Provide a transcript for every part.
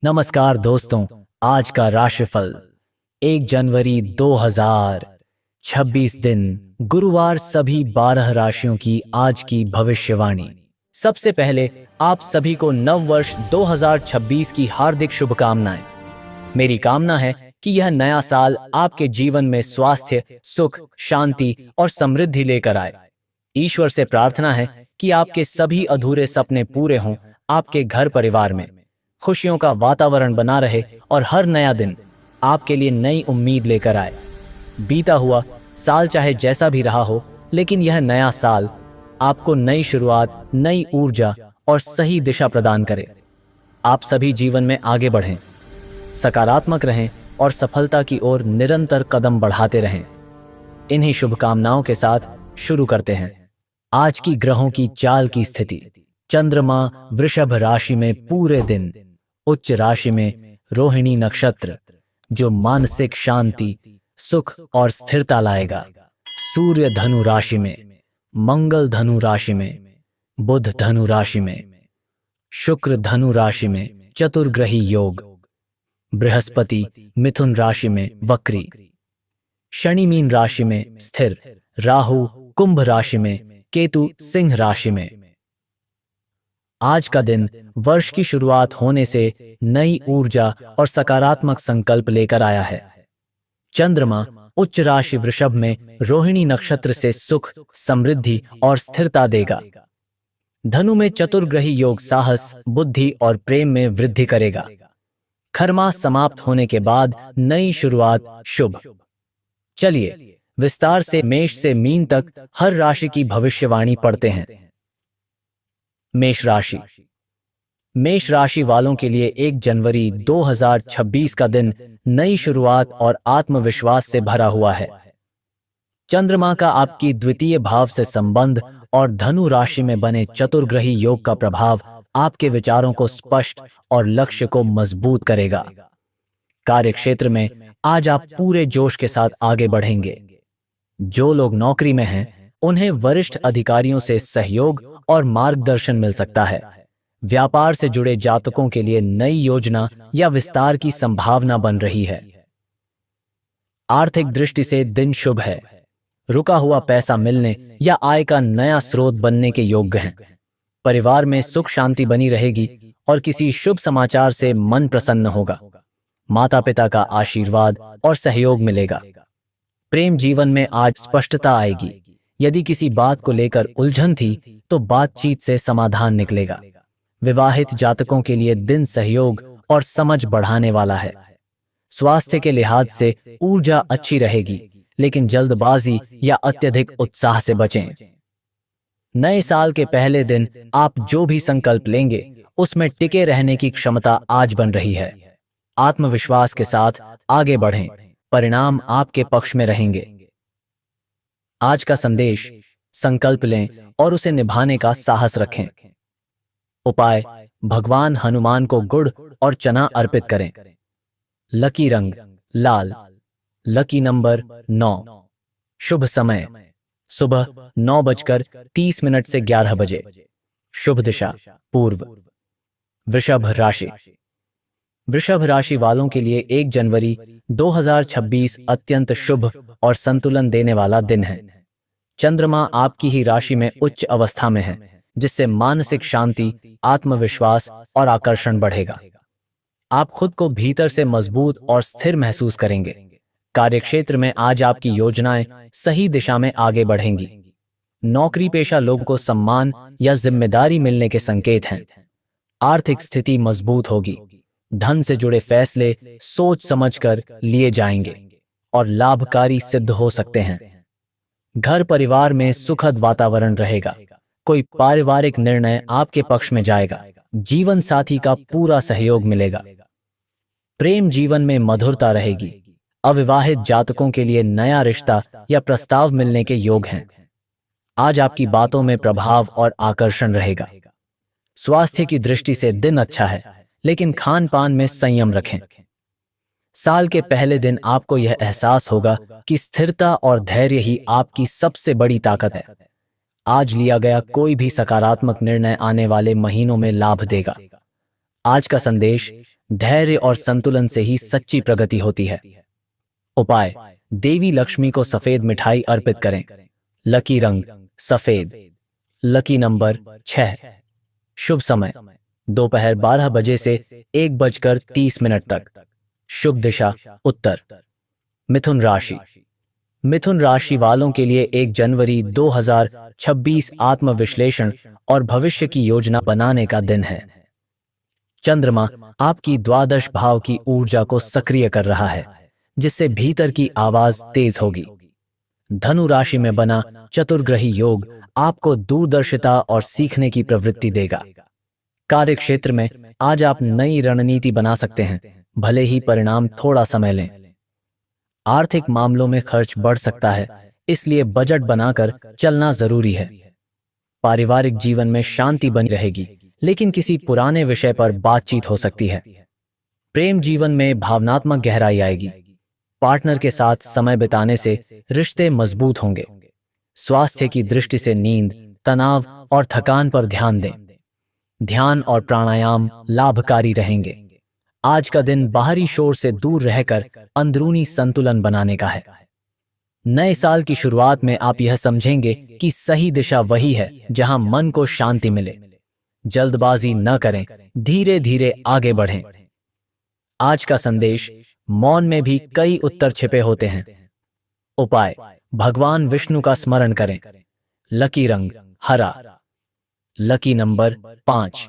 नमस्कार दोस्तों। आज का राशिफल 1 जनवरी 2026 दिन गुरुवार। सभी 12 राशियों की आज की भविष्यवाणी। सबसे पहले आप सभी को नव वर्ष 2026 की हार्दिक शुभकामनाएं। मेरी कामना है कि यह नया साल आपके जीवन में स्वास्थ्य, सुख, शांति और समृद्धि लेकर आए। ईश्वर से प्रार्थना है कि आपके सभी अधूरे सपने पूरे हों, आपके घर परिवार में खुशियों का वातावरण बना रहे और हर नया दिन आपके लिए नई उम्मीद लेकर आए। बीता हुआ साल चाहे जैसा भी रहा हो, लेकिन यह नया साल आपको नई शुरुआत, नई ऊर्जा और सही दिशा प्रदान करे। आप सभी जीवन में आगे बढ़ें, सकारात्मक रहें और सफलता की ओर निरंतर कदम बढ़ाते रहें। इन्हीं शुभकामनाओं के साथ शुरू करते हैं आज की ग्रहों की चाल की स्थिति। चंद्रमा वृषभ राशि में पूरे दिन, उच्च राशि में रोहिणी नक्षत्र, जो मानसिक शांति, सुख और स्थिरता लाएगा। सूर्य धनु राशि में, मंगल धनु राशि में, बुध धनु राशि में, शुक्र धनु राशि में चतुर्ग्रही योग, बृहस्पति मिथुन राशि में वक्री, शनि मीन राशि में स्थिर, राहु कुंभ राशि में, केतु सिंह राशि में। आज का दिन वर्ष की शुरुआत होने से नई ऊर्जा और सकारात्मक संकल्प लेकर आया है। चंद्रमा उच्च राशि वृषभ में रोहिणी नक्षत्र से सुख, समृद्धि और स्थिरता देगा। धनु में चतुर्ग्रही योग साहस, बुद्धि और प्रेम में वृद्धि करेगा। खरमास समाप्त होने के बाद नई शुरुआत शुभ। चलिए विस्तार से मेष से मीन तक हर राशि की भविष्यवाणी पढ़ते हैं। मेष राशि। मेष राशि वालों के लिए 1 जनवरी 2026 का दिन नई शुरुआत और आत्मविश्वास से भरा हुआ है। चंद्रमा का आपकी द्वितीय भाव से संबंध और धनु राशि में बने चतुर्ग्रही योग का प्रभाव आपके विचारों को स्पष्ट और लक्ष्य को मजबूत करेगा। कार्यक्षेत्र में आज आप पूरे जोश के साथ आगे बढ़ेंगे। जो लोग नौकरी में हैं, उन्हें वरिष्ठ अधिकारियों से सहयोग और मार्गदर्शन मिल सकता है। व्यापार से जुड़े जातकों के लिए नई योजना या विस्तार की संभावना बन रही है। आर्थिक दृष्टि से दिन शुभ है। रुका हुआ पैसा मिलने या आय का नया स्रोत बनने के योग्य हैं। परिवार में सुख शांति बनी रहेगी और किसी शुभ समाचार से मन प्रसन्न होगा। माता पिता का आशीर्वाद और सहयोग मिलेगा। प्रेम जीवन में आज स्पष्टता आएगी। यदि किसी बात को लेकर उलझन थी तो बातचीत से समाधान निकलेगा। विवाहित जातकों के लिए दिन सहयोग और समझ बढ़ाने वाला है। स्वास्थ्य के लिहाज से ऊर्जा अच्छी रहेगी, लेकिन जल्दबाजी या अत्यधिक उत्साह से बचें। नए साल के पहले दिन आप जो भी संकल्प लेंगे, उसमें टिके रहने की क्षमता आज बन रही है। आत्मविश्वास के साथ आगे बढ़ें, परिणाम आपके पक्ष में रहेंगे। आज का संदेश, संकल्प लें और उसे निभाने का साहस रखें। उपाय, भगवान हनुमान को गुड़ और चना अर्पित करें। लकी रंग लाल। Lucky number 9। शुभ समय सुबह 9:30 से 11 बजे। शुभ दिशा पूर्व। वृषभ राशि। वृषभ राशि वालों के लिए 1 जनवरी 2026 अत्यंत शुभ और संतुलन देने वाला दिन है। चंद्रमा आपकी ही राशि में उच्च अवस्था में है, जिससे मानसिक शांति, आत्मविश्वास और आकर्षण बढ़ेगा। आप खुद को भीतर से मजबूत और स्थिर महसूस करेंगे। कार्यक्षेत्र में आज आपकी योजनाएं सही दिशा में आगे बढ़ेंगी। नौकरी पेशा लोगों को सम्मान या जिम्मेदारी मिलने के संकेत हैं। आर्थिक स्थिति मजबूत होगी। धन से जुड़े फैसले सोच समझकर लिए जाएंगे और लाभकारी सिद्ध हो सकते हैं। घर परिवार में सुखद वातावरण रहेगा। कोई पारिवारिक निर्णय आपके पक्ष में जाएगा। जीवन साथी का पूरा सहयोग मिलेगा। प्रेम जीवन में मधुरता रहेगी। अविवाहित जातकों के लिए नया रिश्ता या प्रस्ताव मिलने के योग हैं। आज आपकी बातों में प्रभाव और आकर्षण रहेगा। स्वास्थ्य की दृष्टि से दिन अच्छा है, लेकिन खान पान में संयम रखें। साल के पहले दिन आपको यह एहसास होगा कि स्थिरता और धैर्य ही आपकी सबसे बड़ी ताकत है। आज लिया गया कोई भी सकारात्मक निर्णय आने वाले महीनों में लाभ देगा। आज का संदेश, धैर्य और संतुलन से ही सच्ची प्रगति होती है। उपाय: देवी लक्ष्मी को सफेद मिठाई अर्पित करें। लकी रंग सफेद। Lucky number 6। शुभ समय दोपहर 12 बजे से 1:30 तक। शुभ दिशा उत्तर। मिथुन राशि। मिथुन राशि वालों के लिए 1 जनवरी 2026 आत्मविश्लेषण और भविष्य की योजना बनाने का दिन है। चंद्रमा आपकी द्वादश भाव की ऊर्जा को सक्रिय कर रहा है, जिससे भीतर की आवाज तेज होगी। धनु राशि में बना चतुर्ग्रही योग आपको दूरदर्शिता और सीखने की प्रवृत्ति देगा। कार्य क्षेत्र में आज आप नई रणनीति बना सकते हैं, भले ही परिणाम थोड़ा समय लें। आर्थिक मामलों में खर्च बढ़ सकता है, इसलिए बजट बनाकर चलना जरूरी है। पारिवारिक जीवन में शांति बनी रहेगी, लेकिन किसी पुराने विषय पर बातचीत हो सकती है। प्रेम जीवन में भावनात्मक गहराई आएगी। पार्टनर के साथ समय बिताने से रिश्ते मजबूत होंगे। स्वास्थ्य की दृष्टि से नींद, तनाव और थकान पर ध्यान दें। ध्यान और प्राणायाम लाभकारी रहेंगे। आज का दिन बाहरी शोर से दूर रहकर अंदरूनी संतुलन बनाने का है। नए साल की शुरुआत में आप यह समझेंगे कि सही दिशा वही है जहां मन को शांति मिले। जल्दबाजी न करें, धीरे धीरे आगे बढ़ें। आज का संदेश: मौन में भी कई उत्तर छिपे होते हैं। उपाय: भगवान विष्णु का स्मरण करें। लकी रंग हरा। Lucky number 5।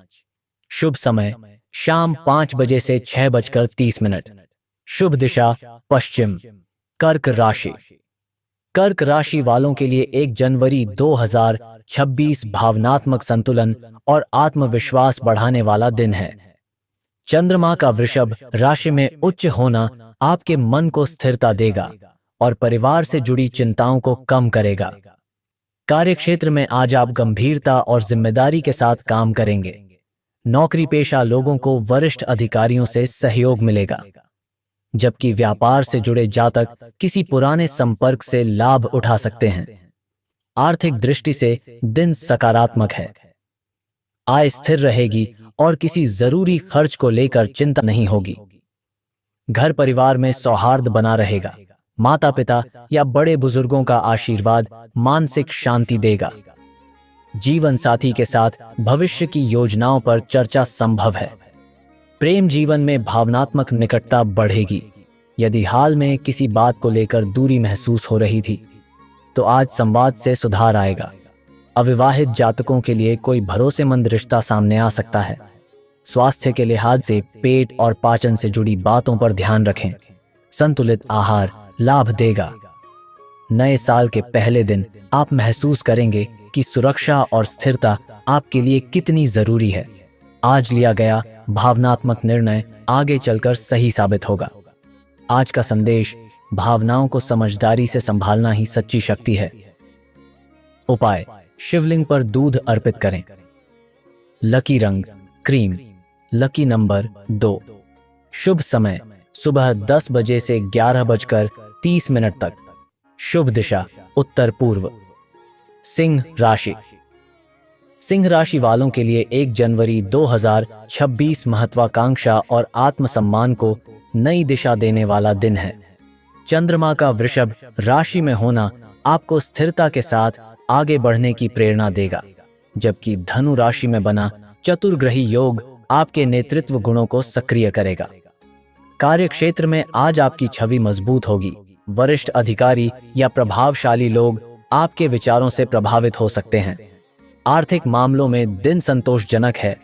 शुभ समय शाम 5 बजे से 6:30। शुभ दिशा पश्चिम। कर्क राशि। कर्क राशि वालों के लिए 1 जनवरी 2026 भावनात्मक संतुलन और आत्मविश्वास बढ़ाने वाला दिन है। चंद्रमा का वृषभ राशि में उच्च होना आपके मन को स्थिरता देगा और परिवार से जुड़ी चिंताओं को कम करेगा। कार्यक्षेत्र में आज आप गंभीरता और जिम्मेदारी के साथ काम करेंगे। नौकरी पेशा लोगों को वरिष्ठ अधिकारियों से सहयोग मिलेगा, जबकि व्यापार से जुड़े जातक किसी पुराने संपर्क से लाभ उठा सकते हैं। आर्थिक दृष्टि से दिन सकारात्मक है। आय स्थिर रहेगी और किसी जरूरी खर्च को लेकर चिंता नहीं होगी। घर परिवार में सौहार्द बना रहेगा। माता पिता या बड़े बुजुर्गों का आशीर्वाद मानसिक शांति देगा। जीवन साथी के साथ भविष्य की योजनाओं पर चर्चा संभव है। प्रेम जीवन में भावनात्मक निकटता बढ़ेगी। यदि हाल में किसी बात को लेकर दूरी महसूस हो रही थी, तो आज संवाद से सुधार आएगा। अविवाहित जातकों के लिए कोई भरोसेमंद रिश्ता सामने आ सकता है। स्वास्थ्य के लिहाज से पेट और पाचन से जुड़ी बातों पर ध्यान रखें। संतुलित आहार लाभ देगा। नए साल के पहले दिन आप महसूस करेंगे कि सुरक्षा और स्थिरता आपके लिए कितनी जरूरी है। आज लिया गया भावनात्मक निर्णय आगे चलकर सही साबित होगा। आज का संदेश: भावनाओं को समझदारी से संभालना ही सच्ची शक्ति है। उपाय: शिवलिंग पर दूध अर्पित करें। लकी रंग क्रीम। Lucky number 2। शुभ समय सुबह 10 बजे से 11:30 तक। शुभ दिशा उत्तर पूर्व। सिंह राशि। सिंह राशि वालों के लिए 1 जनवरी 2026 महत्वाकांक्षा और आत्मसम्मान को नई दिशा देने वाला दिन है। चंद्रमा का वृषभ राशि में होना आपको स्थिरता के साथ आगे बढ़ने की प्रेरणा देगा, जबकि धनु राशि में बना चतुर्ग्रही योग आपके नेतृत्व गुणों को सक्रिय करेगा। कार्यक्षेत्र में आज आपकी छवि मजबूत होगी। वरिष्ठ अधिकारी या प्रभावशाली लोग आपके विचारों से प्रभावित हो सकते हैं। आर्थिक मामलों में दिन संतोषजनक है।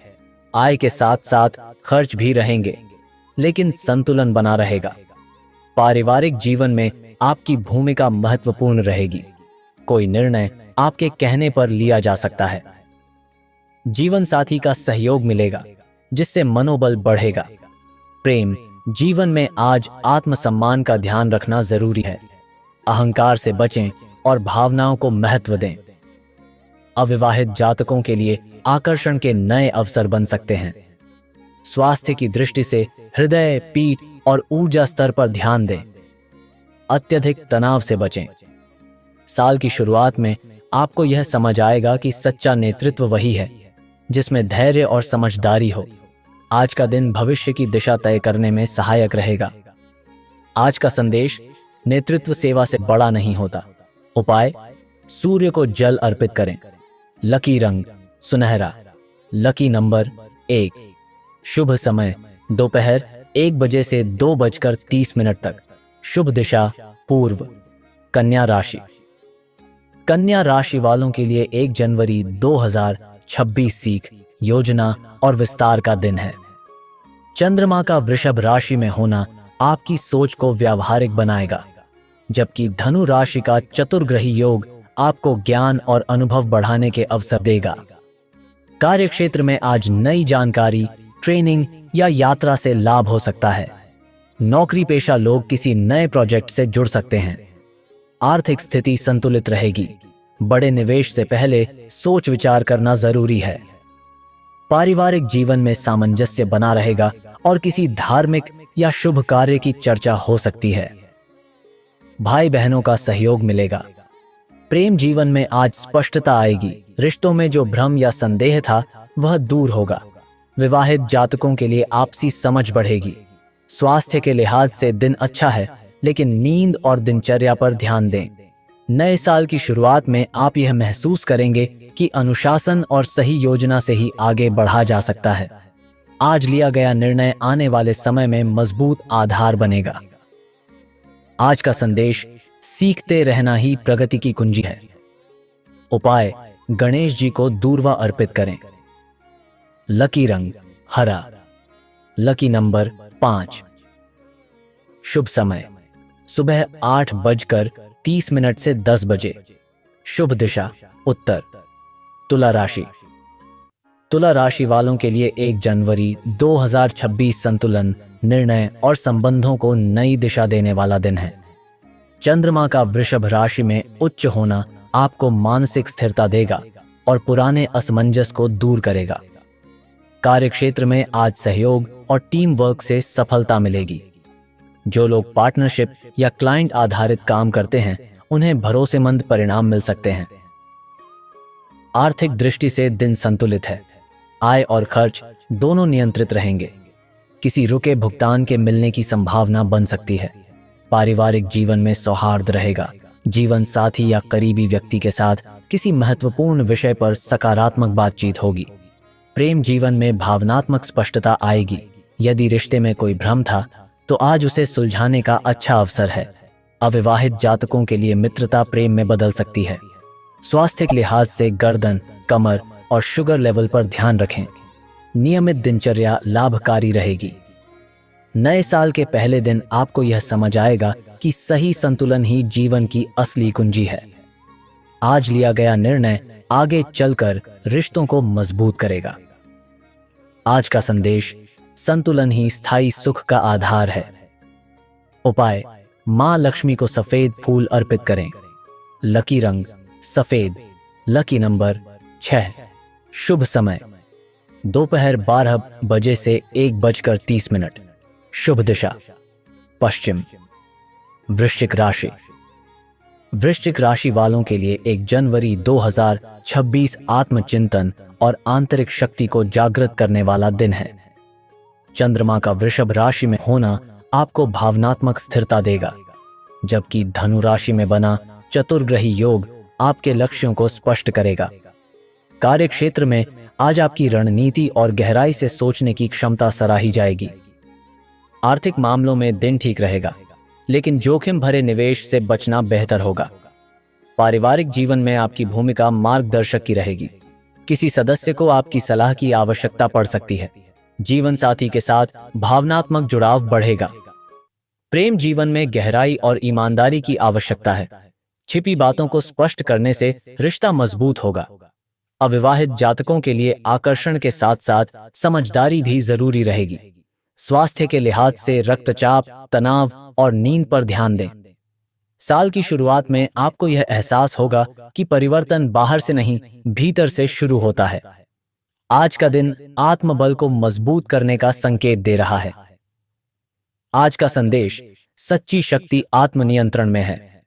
आय के साथ साथ खर्च भी रहेंगे, लेकिन संतुलन बना रहेगा। पारिवारिक जीवन में आपकी भूमिका महत्वपूर्ण रहेगी। कोई निर्णय आपके कहने पर लिया जा सकता है। जीवन साथी का सहयोग मिलेगा, जिससे मनोबल बढ़ेगा। प्रेम जीवन में आज आत्मसम्मान का ध्यान रखना जरूरी है। अहंकार से बचें और भावनाओं को महत्व दें। अविवाहित जातकों के लिए आकर्षण के नए अवसर बन सकते हैं। स्वास्थ्य की दृष्टि से हृदय, पीठ और ऊर्जा स्तर पर ध्यान दें। अत्यधिक तनाव से बचें। साल की शुरुआत में आपको यह समझ आएगा कि सच्चा नेतृत्व वही है जिसमें धैर्य और समझदारी हो। आज का दिन भविष्य की दिशा तय करने में सहायक रहेगा। आज का संदेश, नेतृत्व सेवा से बड़ा नहीं होता। उपाय, सूर्य को जल अर्पित करें। लकी रंग सुनहरा। Lucky number 1। शुभ समय दोपहर 1 बजे से 2:30 तक। शुभ दिशा पूर्व। कन्या राशि। कन्या राशि वालों के लिए 1 जनवरी 2026 सीख, योजना और विस्तार का दिन है। चंद्रमा का वृषभ राशि में होना आपकी सोच को व्यावहारिक बनाएगा, जबकि धनु राशि का चतुर्ग्रही योग आपको ज्ञान और अनुभव बढ़ाने के अवसर देगा। कार्यक्षेत्र में आज नई जानकारी, ट्रेनिंग या यात्रा से लाभ हो सकता है। नौकरी पेशा लोग किसी नए प्रोजेक्ट से जुड़ सकते हैं। आर्थिक स्थिति संतुलित रहेगी। बड़े निवेश से पहले सोच विचार करना जरूरी है। पारिवारिक जीवन में सामंजस्य बना रहेगा और किसी धार्मिक या शुभ कार्य की चर्चा हो सकती है। भाई बहनों का सहयोग मिलेगा। प्रेम जीवन में आज स्पष्टता आएगी। रिश्तों में जो भ्रम या संदेह था वह दूर होगा। विवाहित जातकों के लिए आपसी समझ बढ़ेगी। स्वास्थ्य के लिहाज से दिन अच्छा है, लेकिन नींद और दिनचर्या पर ध्यान दें। नए साल की शुरुआत में आप यह महसूस करेंगे कि अनुशासन और सही योजना से ही आगे बढ़ा जा सकता है। आज लिया गया निर्णय आने वाले समय में मजबूत आधार बनेगा। आज का संदेश, सीखते रहना ही प्रगति की कुंजी है। उपाय, गणेश जी को दूर्वा अर्पित करें। लकी रंग हरा। Lucky number 5। शुभ समय सुबह 8:30 से 10 बजे। शुभ दिशा उत्तर। तुला राशि। तुला राशि वालों के लिए 1 जनवरी 2026 संतुलन, निर्णय और संबंधों को नई दिशा देने वाला दिन है। चंद्रमा का वृषभ राशि में उच्च होना आपको मानसिक स्थिरता देगा और पुराने असमंजस को दूर करेगा। कार्यक्षेत्र में आज सहयोग और टीम वर्क से सफलता मिलेगी। जो लोग पार्टनरशिप या क्लाइंट आधारित काम करते हैं, उन्हें भरोसेमंद परिणाम मिल सकते हैं। आर्थिक दृष्टि से दिन संतुलित है। आय और खर्च दोनों नियंत्रित रहेंगे। किसी रुके भुगतान के मिलने की संभावना बन सकती है। पारिवारिक जीवन में सौहार्द रहेगा। जीवन साथी या करीबी व्यक्ति के साथ किसी महत्वपूर्ण विषय पर सकारात्मक बातचीत होगी। प्रेम जीवन में भावनात्मक स्पष्टता आएगी। यदि रिश्ते में कोई भ्रम था तो आज उसे सुलझाने का अच्छा अवसर है। अविवाहित जातकों के लिए मित्रता प्रेम में बदल सकती है। स्वास्थ्य के लिहाज से गर्दन, कमर और शुगर लेवल पर ध्यान रखें। नियमित दिनचर्या लाभकारी रहेगी। नए साल के पहले दिन आपको यह समझ आएगा कि सही संतुलन ही जीवन की असली कुंजी है। आज लिया गया निर्णय आगे चलकर रिश्तों को मजबूत करेगा। आज का संदेश, संतुलन ही स्थायी सुख का आधार है। उपाय, मां लक्ष्मी को सफेद फूल अर्पित करें। लकी रंग सफेद। Lucky number 6। शुभ समय दोपहर 12 बजे से 1:30। शुभ दिशा पश्चिम। वृश्चिक राशि। वृश्चिक राशि वालों के लिए 1 जनवरी 2026 आत्मचिंतन और आंतरिक शक्ति को जागृत करने वाला दिन है। चंद्रमा का वृषभ राशि में होना आपको भावनात्मक स्थिरता देगा, जबकि धनु राशि में बना चतुर्ग्रही योग आपके लक्ष्यों को स्पष्ट करेगा। कार्यक्षेत्र में आज आपकी रणनीति और गहराई से सोचने की क्षमता सराही जाएगी। आर्थिक मामलों में दिन ठीक रहेगा, लेकिन जोखिम भरे निवेश से बचना बेहतर होगा। पारिवारिक जीवन में आपकी भूमिका मार्गदर्शक की रहेगी। किसी सदस्य को आपकी सलाह की आवश्यकता पड़ सकती है। जीवन साथी के साथ भावनात्मक जुड़ाव बढ़ेगा। प्रेम जीवन में गहराई और ईमानदारी की आवश्यकता है। छिपी बातों को स्पष्ट करने से रिश्ता मजबूत होगा। अविवाहित जातकों के लिए आकर्षण के साथ साथ समझदारी भी जरूरी रहेगी। स्वास्थ्य के लिहाज से रक्तचाप, तनाव और नींद पर ध्यान दें। साल की शुरुआत में आपको यह एहसास होगा कि परिवर्तन बाहर से नहीं, भीतर से शुरू होता है। आज का दिन आत्मबल को मजबूत करने का संकेत दे रहा है। आज का संदेश, सच्ची शक्ति आत्मनियंत्रण में है।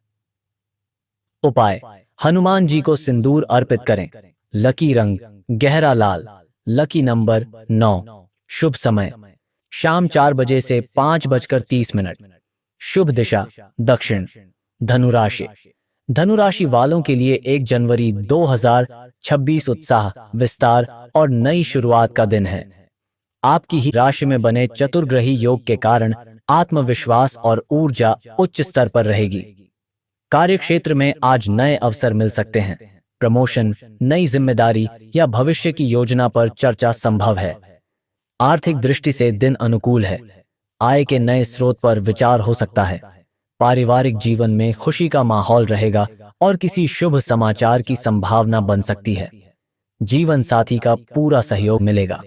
उपाय, हनुमान जी को सिंदूर अर्पित करें। लकी रंग गहरा लाल। Lucky number 9। शुभ समय शाम 4 बजे से 5:30। शुभ दिशा दक्षिण। धनुराशि। धनुराशि वालों के लिए 1 जनवरी 2026 उत्साह, विस्तार और नई शुरुआत का दिन है। आपकी ही राशि में बने चतुर्ग्रही योग के कारण आत्मविश्वास और ऊर्जा उच्च स्तर पर रहेगी। कार्यक्षेत्र में आज नए अवसर मिल सकते हैं। प्रमोशन, नई जिम्मेदारी या भविष्य की योजना पर चर्चा संभव है। आर्थिक दृष्टि से दिन अनुकूल है। आय के नए स्रोत पर विचार हो सकता है। पारिवारिक जीवन में खुशी का माहौल रहेगा और किसी शुभ समाचार की संभावना बन सकती है। जीवन साथी का पूरा सहयोग मिलेगा।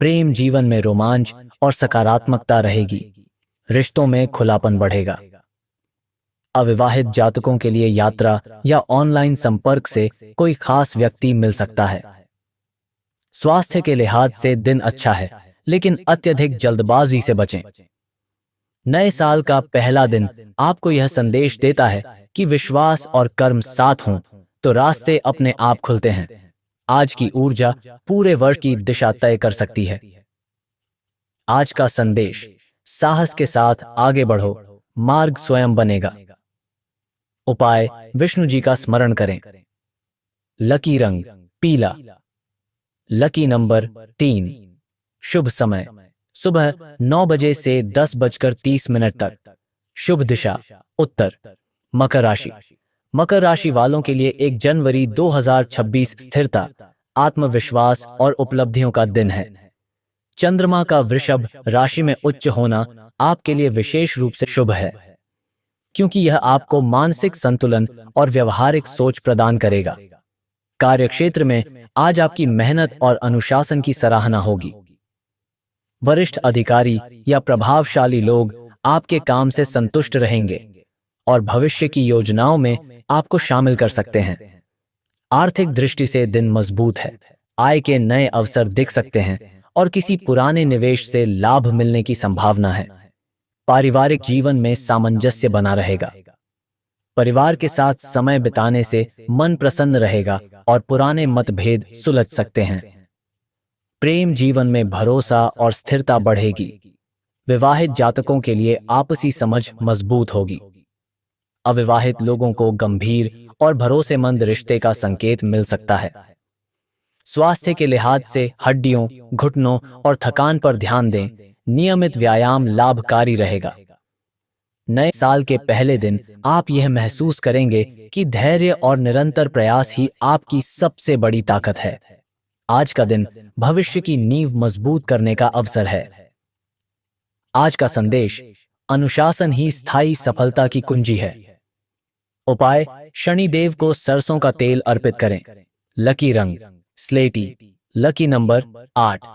प्रेम जीवन में रोमांच और सकारात्मकता रहेगी। रिश्तों में खुलापन बढ़ेगा। अविवाहित जातकों के लिए यात्रा या ऑनलाइन संपर्क से कोई खास व्यक्ति मिल सकता है। स्वास्थ्य के लिहाज से दिन अच्छा है, लेकिन अत्यधिक जल्दबाजी से बचें। नए साल का पहला दिन आपको यह संदेश देता है कि विश्वास और कर्म साथ हों तो रास्ते अपने आप खुलते हैं। आज की ऊर्जा पूरे वर्ष की दिशा तय कर सकती है। आज का संदेश, साहस के साथ आगे बढ़ो, मार्ग स्वयं बनेगा। उपाय, विष्णु जी का स्मरण करें। लकी रंग पीला। Lucky number 3। शुभ समय सुबह 9 बजे से 10:30 तक। शुभ दिशा उत्तर। मकर राशि। मकर राशि वालों के लिए 1 जनवरी 2026 स्थिरता, आत्मविश्वास और उपलब्धियों का दिन है। चंद्रमा का वृषभ राशि में उच्च होना आपके लिए विशेष रूप से शुभ है, क्योंकि यह आपको मानसिक संतुलन और व्यवहारिक सोच प्रदान करेगा। कार्यक्षेत्र में आज आपकी मेहनत और अनुशासन की सराहना होगी। वरिष्ठ अधिकारी या प्रभावशाली लोग आपके काम से संतुष्ट रहेंगे और भविष्य की योजनाओं में आपको शामिल कर सकते हैं। आर्थिक दृष्टि से दिन मजबूत है। आय के नए अवसर दिख सकते हैं और किसी पुराने निवेश से लाभ मिलने की संभावना है। पारिवारिक जीवन में सामंजस्य बना रहेगा। परिवार के साथ समय बिताने से मन प्रसन्न रहेगा और पुराने मतभेद सुलझ सकते हैं। प्रेम जीवन में भरोसा और स्थिरता बढ़ेगी। विवाहित जातकों के लिए आपसी समझ मजबूत होगी। अविवाहित लोगों को गंभीर और भरोसेमंद रिश्ते का संकेत मिल सकता है। स्वास्थ्य के लिहाज से हड्डियों, घुटनों और थकान पर ध्यान दें। नियमित व्यायाम लाभकारी रहेगा। नए साल के पहले दिन आप यह महसूस करेंगे कि धैर्य और निरंतर प्रयास ही आपकी सबसे बड़ी ताकत है। आज का दिन भविष्य की नींव मजबूत करने का अवसर है। आज का संदेश, अनुशासन ही स्थायी सफलता की कुंजी है। उपाय, शनिदेव को सरसों का तेल अर्पित करें। लकी रंग स्लेटी। Lucky number 8।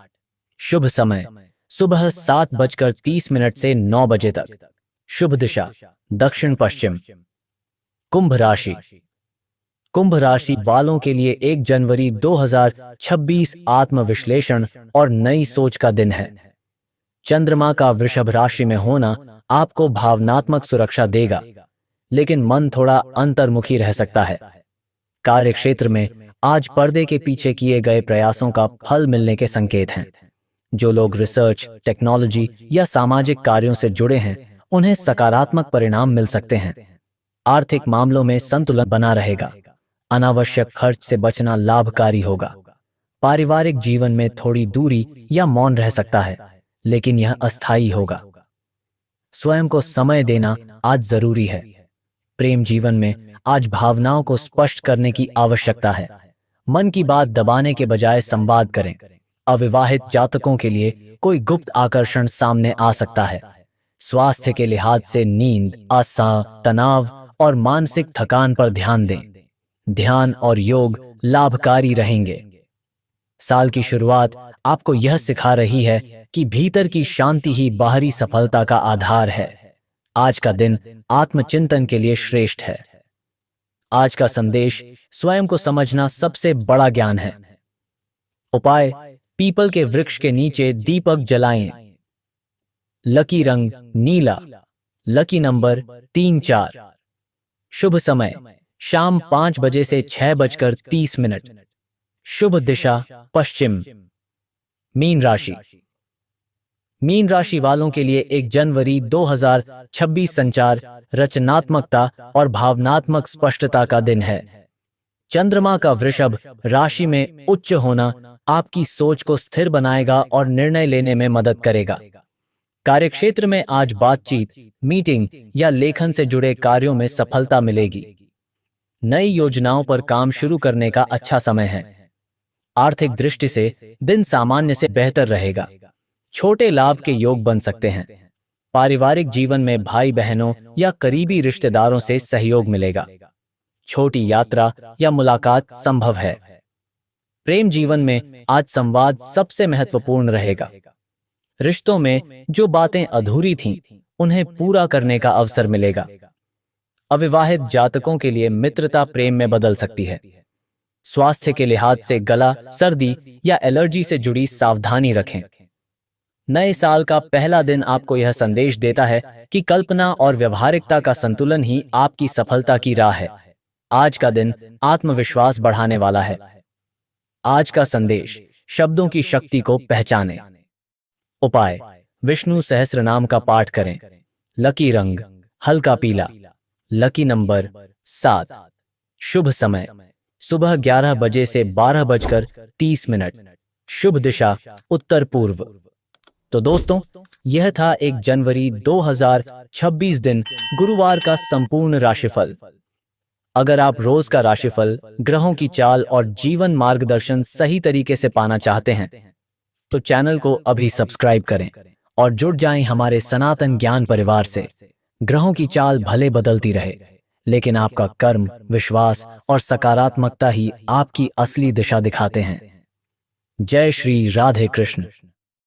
शुभ समय सुबह 7:30 से 9 बजे तक। शुभ दिशा दक्षिण पश्चिम। कुंभ राशि। कुंभ राशि वालों के लिए 1 जनवरी 2026 आत्मविश्लेषण और नई सोच का दिन है। चंद्रमा का वृषभ राशि में होना आपको भावनात्मक सुरक्षा देगा, लेकिन मन थोड़ा अंतर्मुखी रह सकता है। कार्यक्षेत्र में आज पर्दे के पीछे किए गए प्रयासों का फल मिलने के संकेत हैं। जो लोग रिसर्च, टेक्नोलॉजी या सामाजिक कार्यों से जुड़े हैं, उन्हें सकारात्मक परिणाम मिल सकते हैं। आर्थिक मामलों में संतुलन बना रहेगा। अनावश्यक खर्च से बचना लाभकारी होगा। पारिवारिक जीवन में थोड़ी दूरी या मौन रह सकता है, लेकिन यह अस्थायी होगा। स्वयं को समय देना आज जरूरी है। प्रेम जीवन में आज भावनाओं को स्पष्ट करने की आवश्यकता है। मन की बात दबाने के बजाय संवाद करें। अविवाहित जातकों के लिए कोई गुप्त आकर्षण सामने आ सकता है। स्वास्थ्य के लिहाज से नींद, आशा, तनाव और मानसिक थकान पर ध्यान दें। ध्यान और योग लाभकारी रहेंगे। साल की शुरुआत आपको यह सिखा रही है कि भीतर की शांति ही बाहरी सफलता का आधार है। आज का दिन आत्मचिंतन के लिए श्रेष्ठ है। आज का संदेश, स्वयं को समझना सबसे बड़ा ज्ञान है। उपाय, पीपल के वृक्ष के नीचे दीपक जलाएं। लकी रंग नीला। Lucky number 3-4। शुभ समय शाम 5 बजे से 6:30। शुभ दिशा पश्चिम। मीन राशि। मीन राशि वालों के लिए 1 जनवरी 2026 संचार, रचनात्मकता और भावनात्मक स्पष्टता का दिन है। चंद्रमा का वृषभ राशि में उच्च होना आपकी सोच को स्थिर बनाएगा और निर्णय लेने में मदद करेगा। कार्यक्षेत्र में आज बातचीत, मीटिंग या लेखन से जुड़े कार्यों में सफलता मिलेगी। नई योजनाओं पर काम शुरू करने का अच्छा समय है। आर्थिक दृष्टि से दिन सामान्य से बेहतर रहेगा। छोटे लाभ के योग बन सकते हैं। पारिवारिक जीवन में भाई बहनों या करीबी रिश्तेदारों से सहयोग मिलेगा। छोटी यात्रा या मुलाकात संभव है। प्रेम जीवन में आज संवाद सबसे महत्वपूर्ण रहेगा। रिश्तों में जो बातें अधूरी थीं, उन्हें पूरा करने का अवसर मिलेगा। अविवाहित जातकों के लिए मित्रता प्रेम में बदल सकती है। स्वास्थ्य के लिहाज से गला, सर्दी या एलर्जी से जुड़ी सावधानी रखें। नए साल का पहला दिन आपको यह संदेश देता है कि कल्पना और व्यवहारिकता का संतुलन ही आपकी सफलता की राह है। आज का दिन आत्मविश्वास बढ़ाने वाला है। आज का संदेश, शब्दों की शक्ति को पहचानें। उपाय, विष्णु सहस्त्रनाम का पाठ करें। लकी रंग हल्का पीला। Lucky number 7। शुभ समय सुबह 11 बजे से 12:30। शुभ दिशा उत्तर पूर्व। तो दोस्तों, यह था 1 जनवरी 2026 दिन गुरुवार का संपूर्ण राशिफल। अगर आप रोज का राशिफल, ग्रहों की चाल और जीवन मार्गदर्शन सही तरीके से पाना चाहते हैं तो चैनल को अभी सब्सक्राइब करें और जुड़ जाएं हमारे सनातन ज्ञान परिवार से। ग्रहों की चाल भले बदलती रहे, लेकिन आपका कर्म, विश्वास और सकारात्मकता ही आपकी असली दिशा दिखाते हैं। जय श्री राधे कृष्ण।